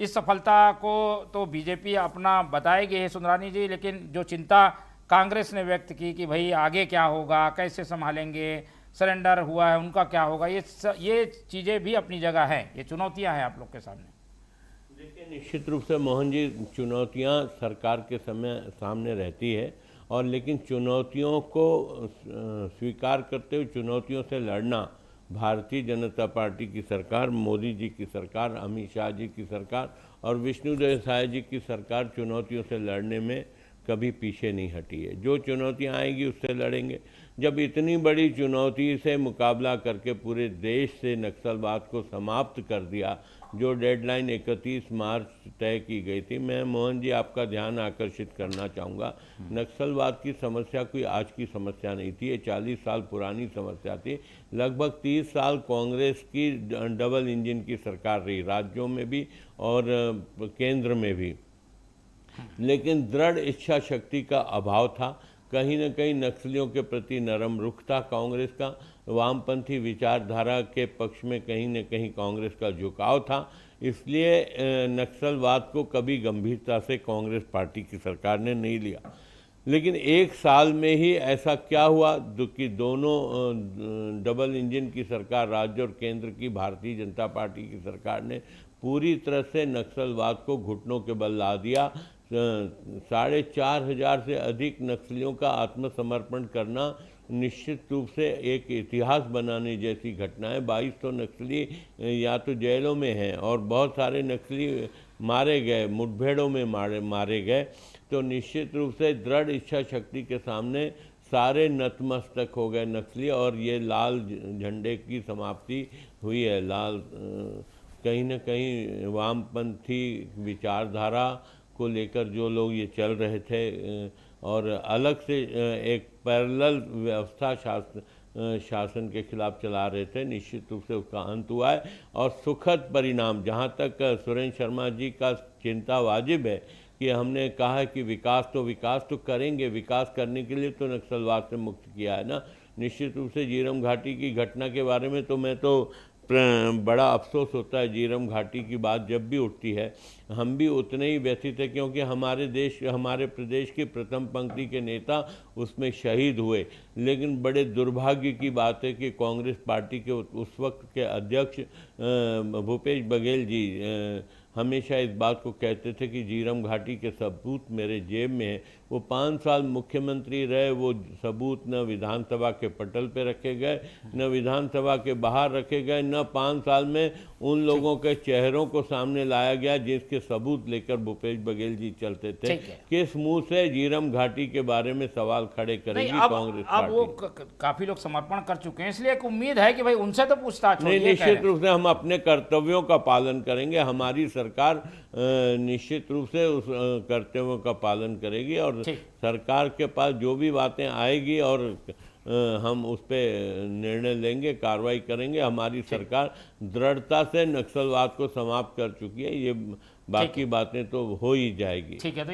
इस सफलता को तो बीजेपी अपना बताएगी है सुंदरानी जी, लेकिन जो चिंता कांग्रेस ने व्यक्त की कि भाई आगे क्या होगा, कैसे संभालेंगे, सरेंडर हुआ है उनका क्या होगा, ये चीज़ें भी अपनी जगह हैं, ये चुनौतियां हैं आप लोग के सामने। देखिए, निश्चित रूप से मोहन जी, चुनौतियां सरकार के सामने रहती है, और लेकिन चुनौतियों को स्वीकार करते हुए चुनौतियों से लड़ना भारतीय जनता पार्टी की सरकार, मोदी जी की सरकार, अमित शाह जी की सरकार और विष्णुदेव साय जी की सरकार चुनौतियों से लड़ने में कभी पीछे नहीं हटी है। जो चुनौतियां आएंगी उससे लड़ेंगे। जब इतनी बड़ी चुनौती से मुकाबला करके पूरे देश से नक्सलवाद को समाप्त कर दिया, जो डेडलाइन 31 मार्च तय की गई थी, मैं मोहन जी आपका ध्यान आकर्षित करना चाहूँगा, नक्सलवाद की समस्या कोई आज की समस्या नहीं थी, ये 40 साल पुरानी समस्या थी। लगभग 30 साल कांग्रेस की डबल इंजन की सरकार रही, राज्यों में भी और केंद्र में भी, लेकिन दृढ़ इच्छा शक्ति का अभाव था। कहीं न कहीं नक्सलियों के प्रति नरम रुख था कांग्रेस का, वामपंथी विचारधारा के पक्ष में कहीं न कहीं कांग्रेस का झुकाव था। इसलिए नक्सलवाद को कभी गंभीरता से कांग्रेस पार्टी की सरकार ने नहीं लिया। लेकिन एक साल में ही ऐसा क्या हुआ कि दोनों डबल इंजन की सरकार, राज्य और केंद्र की भारतीय जनता पार्टी की सरकार ने पूरी तरह से नक्सलवाद को घुटनों के बल ला दिया। 4,500 से अधिक नक्सलियों का आत्मसमर्पण करना निश्चित रूप से एक इतिहास बनाने जैसी घटना है। 2200 नक्सली या तो जेलों में हैं और बहुत सारे नक्सली मारे गए, मुठभेड़ों में मारे गए। तो निश्चित रूप से दृढ़ इच्छा शक्ति के सामने सारे नतमस्तक हो गए नक्सली, और ये लाल झंडे की समाप्ति हुई है। कहीं न कहीं वामपंथी विचारधारा को लेकर जो लोग ये चल रहे थे और अलग से एक पैरेलल व्यवस्था शासन के खिलाफ चला रहे थे, निश्चित रूप से उसका अंत हुआ है। और सुखद परिणाम, जहाँ तक सुरेंद्र शर्मा जी का चिंता वाजिब है कि हमने कहा है कि विकास तो करेंगे, विकास करने के लिए तो नक्सलवाद से मुक्त किया है ना। निश्चित रूप से झीरम घाटी की घटना के बारे में तो मैं तो बड़ा अफसोस होता है। झीरम घाटी की बात जब भी उठती है हम भी उतने ही व्यथित है, क्योंकि हमारे प्रदेश की प्रथम पंक्ति के नेता उसमें शहीद हुए। लेकिन बड़े दुर्भाग्य की बात है कि कांग्रेस पार्टी के उस वक्त के अध्यक्ष भूपेश बघेल जी हमेशा इस बात को कहते थे कि झीरम घाटी के सबूत मेरे जेब में है। वो 5 साल मुख्यमंत्री रहे, वो सबूत न विधानसभा के पटल पे रखे गए, न विधानसभा के बाहर रखे गए, न 5 साल में उन लोगों के चेहरों को सामने लाया गया जिसके सबूत लेकर भूपेश बघेल जी चलते थे। किस मुंह से झीरम घाटी के बारे में सवाल खड़े करेगी कांग्रेस पार्टी? अब वो काफी लोग समर्पण कर चुके हैं, इसलिए एक उम्मीद है कि भाई उनसे तो पूछताछ नहीं, निश्चित रूप से हम अपने कर्तव्यों का पालन करेंगे। हमारी सरकार निश्चित रूप से उस कर्तव्यों का पालन करेगी, और सरकार के पास जो भी बातें आएगी और हम उस पर निर्णय लेंगे, कार्रवाई करेंगे। हमारी सरकार दृढ़ता से नक्सलवाद को समाप्त कर चुकी है, ये बाकी बातें तो हो ही जाएगी। ठीक है।